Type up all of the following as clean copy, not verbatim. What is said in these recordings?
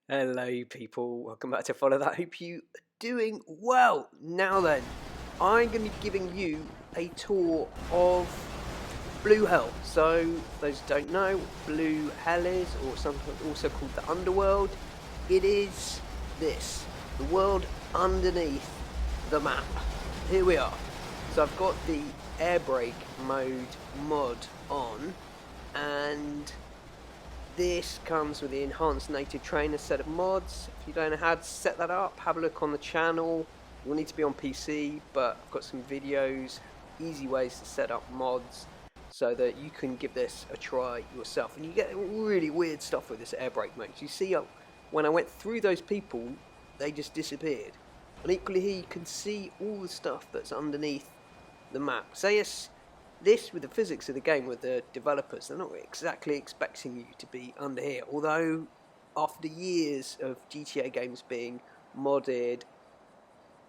Hello, people. Welcome back to Follow That. Hope you are doing well. Now then, I'm going to be giving you a tour of Blue Hell. So, those who don't know what Blue Hell is, or sometimes also called the underworld, it is this, the world underneath the map. Here we are. So I've got the Airbreak mode mod on, and this comes with the enhanced native trainer set of mods. If you don't know how to set that up, have a look on the channel. You'll need to be on PC, but I've got some videos, easy ways to set up mods so that you can give this a try yourself. And you get really weird stuff with this Airbreak mode. You see, when I went through those people, they just disappeared. And equally here, you can see all the stuff that's underneath the map. So yes, this, with the physics of the game, with the developers, they're not exactly expecting you to be under here. Although, after years of GTA games being modded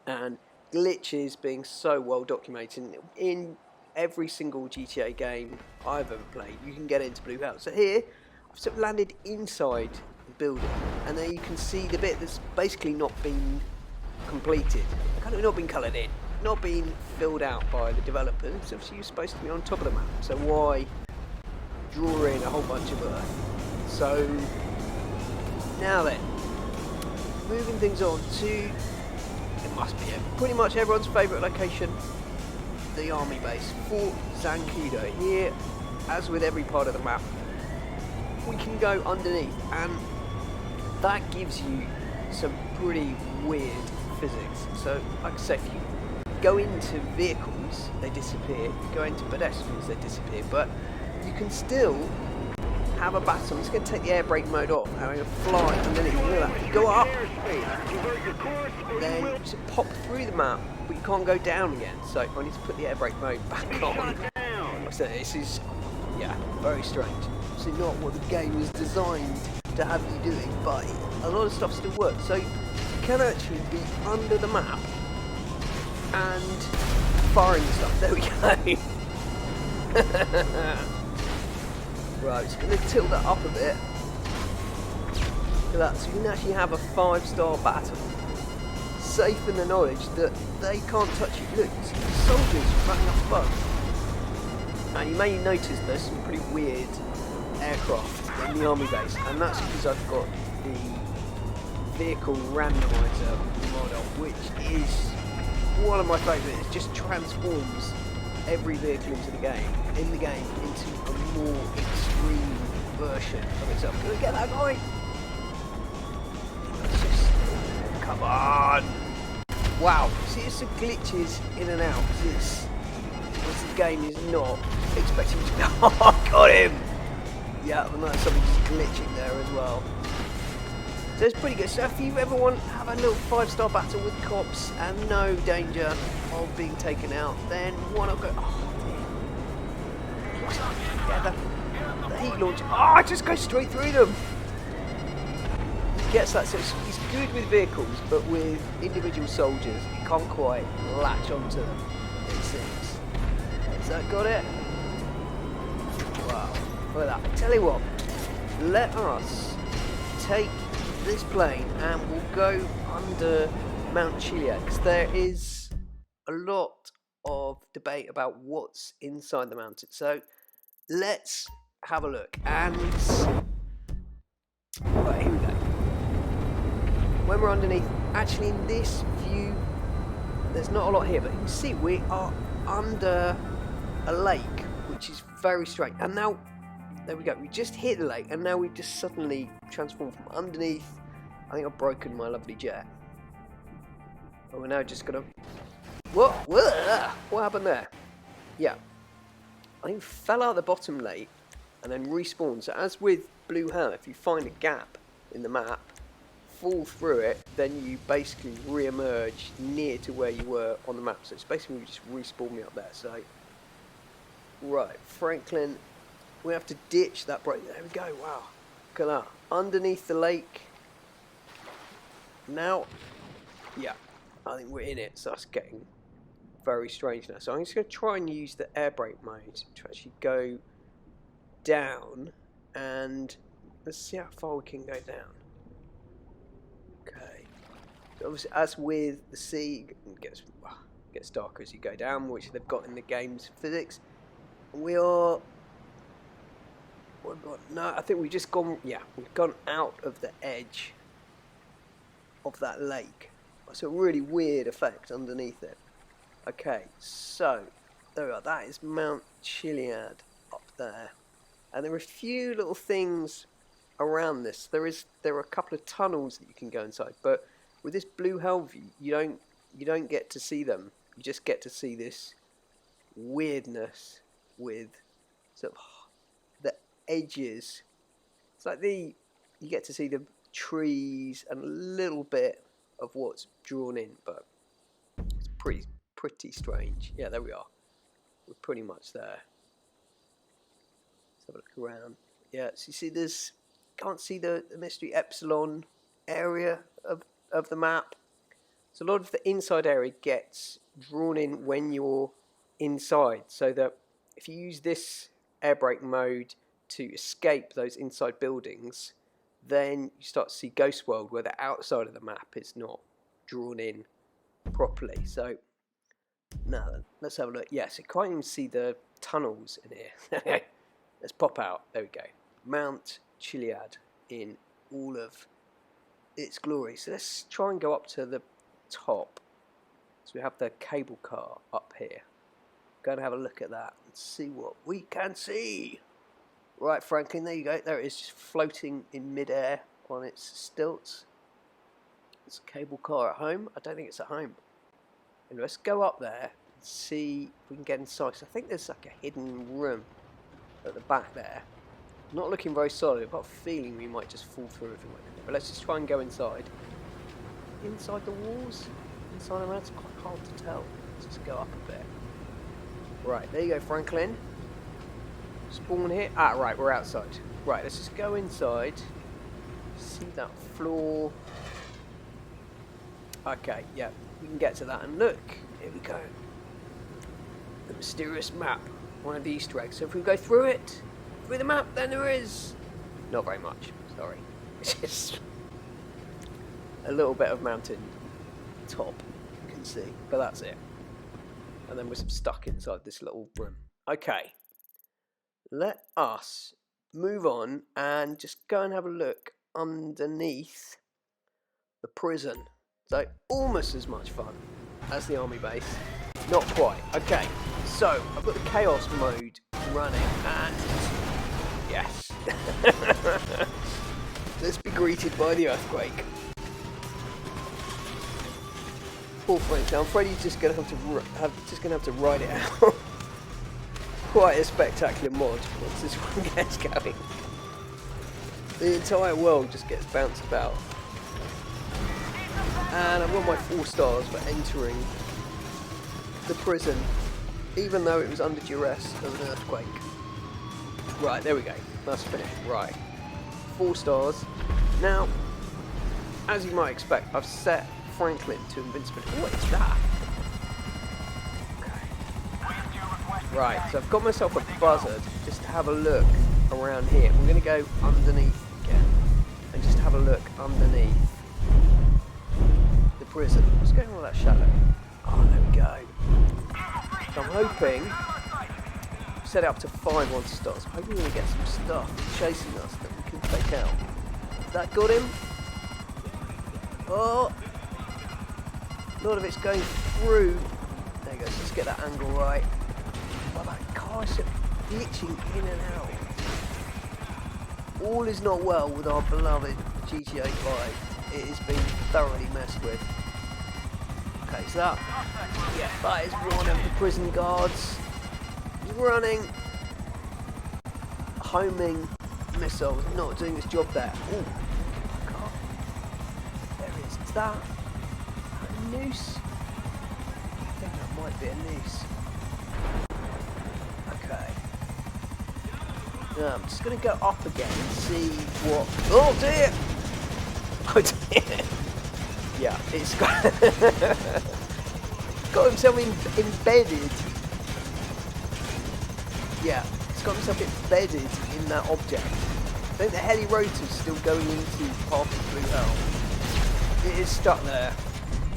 and glitches being so well documented in every single GTA game I've ever played, you can get into Blue Hell. So here, I've sort of landed inside the building, and there you can see the bit that's basically not been completed, kind of not been coloured in, not been filled out by the developers. Obviously, you're supposed to be on top of the map, so why draw in a whole bunch of earth? So now then, moving things on to, it must be pretty much everyone's favourite location, the army base, Fort Zancudo. Here, as with every part of the map, we can go underneath, and that gives you some pretty weird physics. So, like I say, if you go into vehicles, they disappear. If you go into pedestrians, they disappear. But you can still have a battle. I'm just going to take the Airbreak mode off, and I'm going to fly underneath. Look at that. You go up, then you just pop through the map, but you can't go down again. So I need to put the Airbreak mode back on. So this is, yeah, very strange. It's not what the game was designed to have you doing, but a lot of stuff still works. So you can actually be under the map and firing stuff. There we go. Right, just going to tilt that up a bit. Look at that. So you can actually have a 5-star battle, safe in the knowledge that they can't touch you. Look, you see the soldiers running up above. And you may notice there's some pretty weird aircraft in the army base, and that's because I've got the vehicle randomizer model, which is one of my favourites. It just transforms every vehicle into the game into a more extreme version of itself. Can we get that guy? Let's just, come on! Wow, see, it's some glitches in and out. This game is not expecting you to go. Oh, got him! Yeah, and that's something just glitching there as well. So it's pretty good. So if you ever want to have a little 5-star battle with cops and no danger of being taken out, then why not go? Oh, dear. Yeah, the heat launcher. Oh, just go straight through them. Gets that. So he's good with vehicles, but with individual soldiers, he can't quite latch onto them, it seems. Has that got it? Wow. Look at that. I tell you what, let us take this plane and we'll go under Mount Chiliad, because there is a lot of debate about what's inside the mountain. So let's have a look. And right, here we go. When we're underneath, actually in this view, there's not a lot here, but you can see we are under a lake, which is very strange. And now, there we go, we just hit the lake, and now we've just suddenly transformed from underneath. I think I've broken my lovely jet. But we're now just gonna... What happened there? Yeah. I think fell out the bottom lake and then respawned. So as with Blue Hell, if you find a gap in the map, fall through it, then you basically re-emerge near to where you were on the map. So it's basically just respawned me up there. So, right, Franklin, we have to ditch that break. There we go, wow. Look at that. Underneath the lake. Now, yeah, I think we're in it, so that's getting very strange now. So I'm just going to try and use the Airbreak mode to actually go down, and let's see how far we can go down. Okay. So obviously, as with the sea, it gets darker as you go down, which they've got in the game's physics. We are. No, I think we've just gone. Yeah, we've gone out of the edge of that lake. It's a really weird effect underneath it. Okay, so there we are. That is Mount Chiliad up there, and there are a few little things around this. There are a couple of tunnels that you can go inside, but with this blue hell view, you don't get to see them. You just get to see this weirdness with sort of the edges. It's like you get to see the trees and a little bit of what's drawn in, but it's pretty strange. Yeah, there we are. We're pretty much there. Let's have a look around. Yeah, so you see can't see the mystery epsilon area of the map. So a lot of the inside area gets drawn in when you're inside, so that if you use this Airbreak mode to escape those inside buildings, then you start to see Ghost World where the outside of the map is not drawn in properly. So now then, let's have a look. Yes, you can't even see the tunnels in here. Let's pop out. There we go. Mount Chiliad in all of its glory. So let's try and go up to the top. So we have the cable car up here. Go and have a look at that and see what we can see. Right, Franklin, there you go. There it is, just floating in midair on its stilts. It's a cable car at home. I don't think it's at home. And let's go up there and see if we can get inside. So I think there's like a hidden room at the back there. Not looking very solid. I've got a feeling we might just fall through if we went in there. But let's just try and go inside. Inside the walls? Inside around? It's quite hard to tell. Let's just go up a bit. Right, there you go, Franklin. Spawn here. Ah, right, we're outside. Right, let's just go inside. See that floor. Okay, yeah, we can get to that. And look, here we go. The mysterious map. One of the Easter eggs. So if we go through it, through the map, then there is not very much. Sorry. It's just a little bit of mountain top you can see, but that's it. And then we're stuck inside this little room. Okay. Let us move on and just go and have a look underneath the prison. So almost as much fun as the army base. Not quite. Okay, so I've got the chaos mode running and yes. Let's be greeted by the earthquake. Poor Frank. Now Freddy's just gonna have to ride it out. Quite a spectacular mod once this one gets going. The entire world just gets bounced about. And I've got my 4 stars for entering the prison, even though it was under duress of an earthquake. Right, there we go. That's finished. Right. 4 stars. Now, as you might expect, I've set Franklin to invincibility. What is that? Right, so I've got myself a buzzard just to have a look around here. We're going to go underneath again and just have a look underneath the prison. What's going on with that shadow? Oh, there we go. So I'm hoping, set it up to 5 monster stars. I'm hoping we're going to get some stuff chasing us that we can take out. That got him? Oh! A lot of it's going through. There you go, so let's get that angle right. Oh, that car's glitching in and out. All is not well with our beloved GTA 5. It has been thoroughly messed with. Okay, so that is one of the prison guards. He's running. Homing missiles, not doing his job there. Ooh, God. There it is. Is that a noose? I think that might be a noose. Okay. I'm just going to go up again and see what... Oh dear! Oh dear! Yeah, it's got himself embedded. Yeah, it's got himself embedded in that object. I think the heli rotor's still going into half the blue hell. It is stuck there.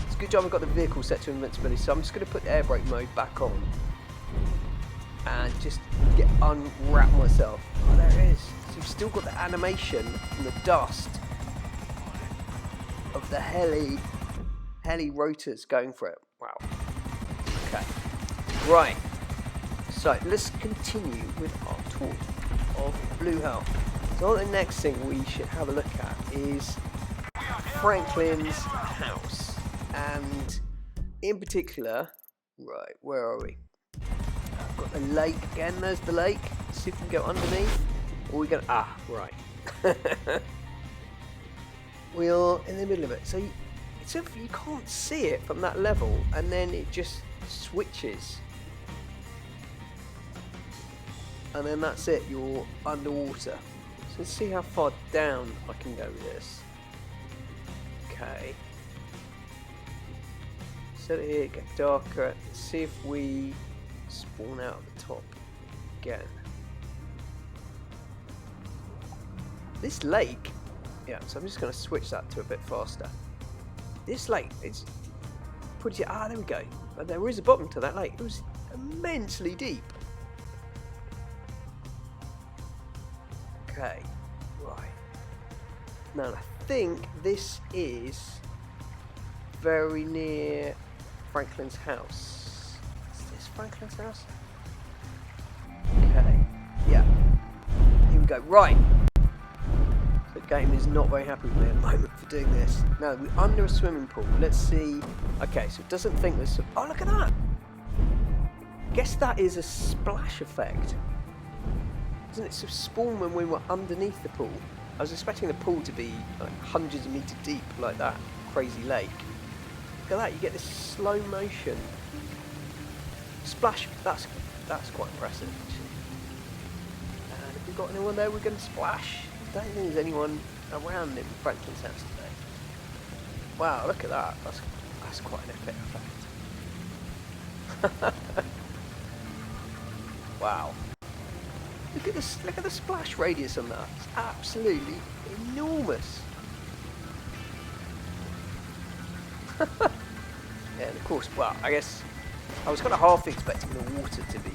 It's a good job I've got the vehicle set to invincibility, so I'm just going to put the Airbreak mode back on. And just unwrap myself. Oh, there it is. So you've still got the animation from the dust of the heli rotors going for it. Wow. Okay. Right. So let's continue with our tour of Blue Hell. So the next thing we should have a look at is Franklin's house. And in particular, right, where are we? I've got the lake again, there's the lake. Let's see if we can go underneath. Or we go, right. We are in the middle of it. So you can't see it from that level, and then it just switches. And then that's it, you're underwater. So let's see how far down I can go with this. Okay. Set it here, get darker. Let's see if we spawn out at the top again. This lake, yeah, so I'm just going to switch that to a bit faster. This lake is pretty, there we go. But there is a bottom to that lake. It was immensely deep. Okay, right. Now I think this is very near Franklin's house. Is this Franklin's house? Okay, yeah. Here we go. Right. The game is not very happy with me at the moment for doing this. Now we're under a swimming pool. Let's see. Okay, so it doesn't think there's. Oh, look at that! Guess that is a splash effect. Doesn't it sort of spawn when we were underneath the pool? I was expecting the pool to be like hundreds of meters deep, like that crazy lake. Look at that! You get this slow motion splash. That's quite impressive. And if we've got anyone there, we're going to splash. I don't think there's anyone around in Franklin's house today. Wow, look at that. That's quite an epic effect. Wow. Look at the splash radius on that. It's absolutely enormous. Yeah, and of course, well, I guess I was kind of half expecting the water to be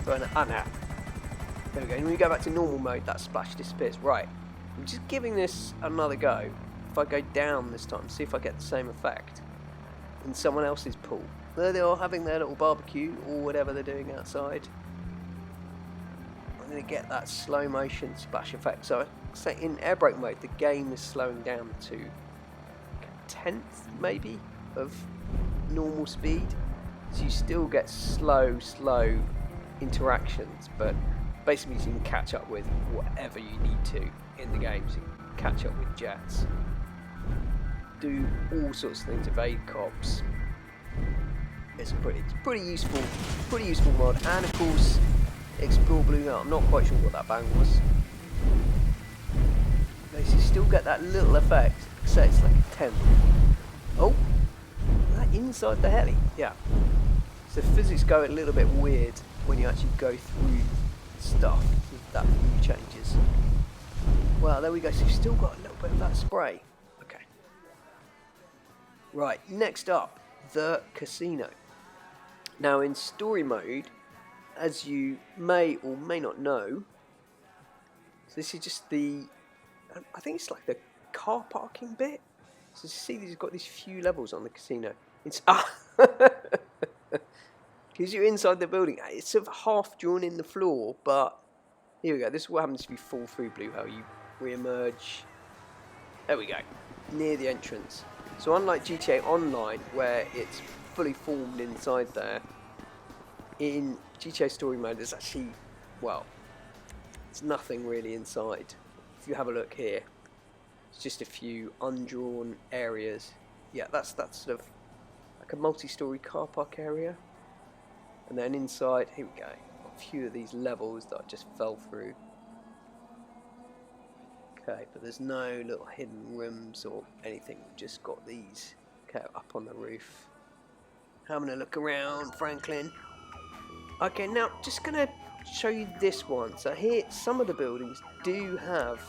going now. There we go. And when we go back to normal mode, that splash disappears. Right. I'm just giving this another go. If I go down this time, see if I get the same effect in someone else's pool. There they are having their little barbecue or whatever they're doing outside. I'm going to get that slow motion splash effect. So say in Airbreak mode, the game is slowing down to a tenth maybe of normal speed. So you still get slow interactions, but basically, you can catch up with whatever you need to in the game. So you can catch up with jets, do all sorts of things, evade cops. It's pretty useful mod. And of course, explore Blue Hell. I'm not quite sure what that bang was. But you still get that little effect. Say it's like a 10. Oh, that inside the heli. Yeah. So physics go a little bit weird when you actually go through stuff with that view changes. Well, there we go. So you've still got a little bit of that spray. Okay. Right, next up, the casino. Now in story mode, as you may or may not know, so this is just the, I think it's like the car parking bit. So you see these got these few levels on the casino. It's because you're inside the building. It's sort of half drawn in the floor, but here we go. This is what happens if you fall through Blue Hell. You re-emerge. There we go. Near the entrance. So unlike GTA Online, where it's fully formed inside there, in GTA Story Mode, there's actually, well, it's nothing really inside. If you have a look here, it's just a few undrawn areas. Yeah, that's sort of like a multi-story car park area. And then inside, here we go, a few of these levels that I just fell through. Okay, but there's no little hidden rooms or anything, we've just got these. Okay, up on the roof. Having a look around, Franklin. Okay, now just gonna show you this one. So here, some of the buildings do have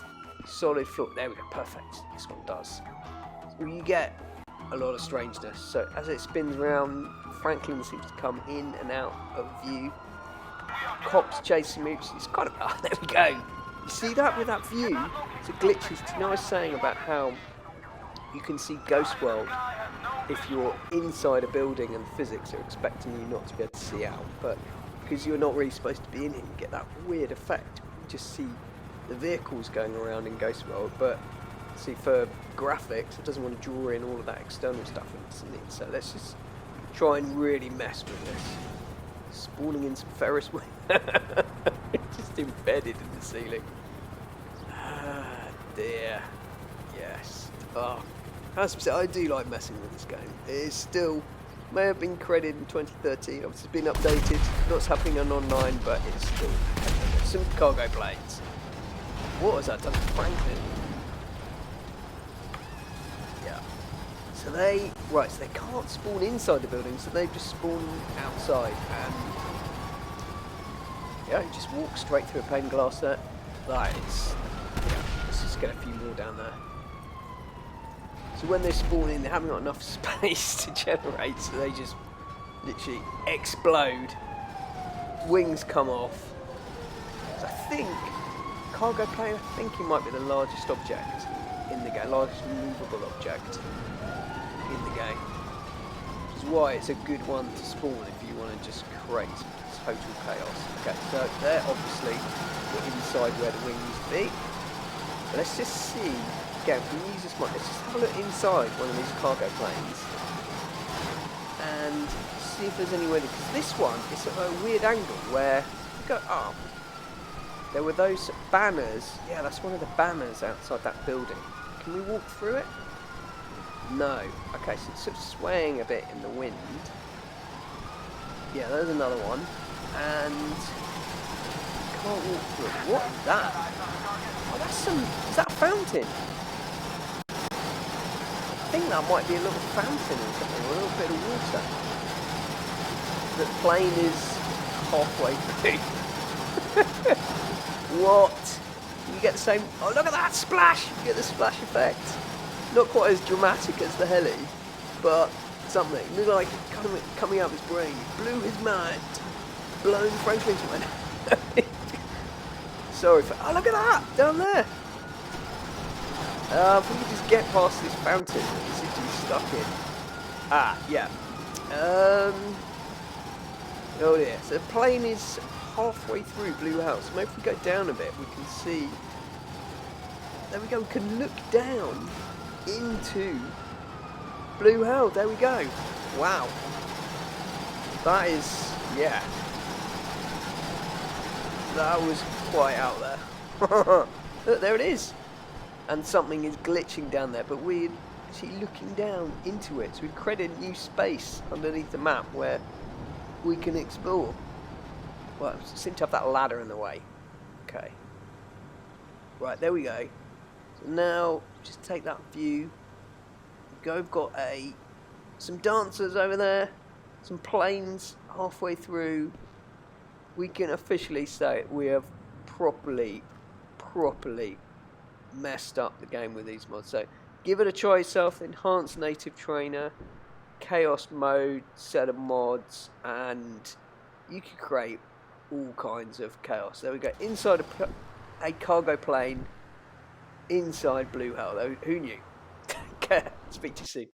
solid floor. There we go, perfect. This one does. you get a lot of strangeness. So as it spins around, Franklin seems to come in and out of view. Cops chasing me. It's kind of... Oh, there we go. You see that with that view? It's a glitches. You know, I was saying about how you can see Ghost World if you're inside a building and physics are expecting you not to be able to see out, but because you're not really supposed to be in it, you get that weird effect. You just see the vehicles going around in Ghost World, but see, for graphics, it doesn't want to draw in all of that external stuff instantly. So let's just try and really mess with this. Spawning in some Ferris wheel. Just embedded in the ceiling. Ah, dear. Yes. Oh, I do like messing with this game. It is still, may have been credited in 2013, obviously it's been updated. Lots happening on online, but it's still some cargo planes. What has that done to Franklin? Yeah. So they can't spawn inside the building, so they just spawn outside, and yeah, you just walk straight through a pane of glass there. That is, yeah, let's just get a few more down there. So when they spawn in, they haven't got enough space to generate, so they just literally explode. Wings come off. So I think, cargo plane, I think it might be the largest object in the game, largest movable object in the game. Which is why it's a good one to spawn if you want to just create total chaos. Okay, so they're obviously inside where the wing used to be. But let's just see. Again, if we use this mic, let's just have a look inside one of these cargo planes and see if there's any way, because this one is at a weird angle where you go up. There were those banners. Yeah, that's one of the banners outside that building. Can we walk through it? No. Okay, so it's sort of swaying a bit in the wind. Yeah, there's another one. And can't walk through it. What is that? Oh, that's some... Is that a fountain? I think that might be a little fountain or something, or a little bit of water. The plane is halfway through. What? You get the same... Oh, look at that splash! You get the splash effect. Not quite as dramatic as the heli, but something. Look like coming out of his brain. Blew his mind. Blown Franklin's mind. Sorry for... Oh, look at that! Down there! If we could just get past this fountain that we seem to be stuck in. Ah, yeah. Oh dear. So the plane is halfway through Blue House. Maybe if we go down a bit, we can see... There we go. We can look down into Blue Hell. There we go. Wow. That is... Yeah. That was quite out there. Look, there it is. And something is glitching down there, but we're actually looking down into it. So we've created a new space underneath the map where we can explore. Well, we seem to have that ladder in the way. Okay. Right, there we go. So now, just take that view. We've got some dancers over there, some planes halfway through. We can officially say we have properly messed up the game with these mods. So give it a try yourself. Enhanced native trainer, chaos mode, set of mods, and you can create all kinds of chaos. There we go. Inside a cargo plane, inside Blue Hell. Who knew? Speak to you soon.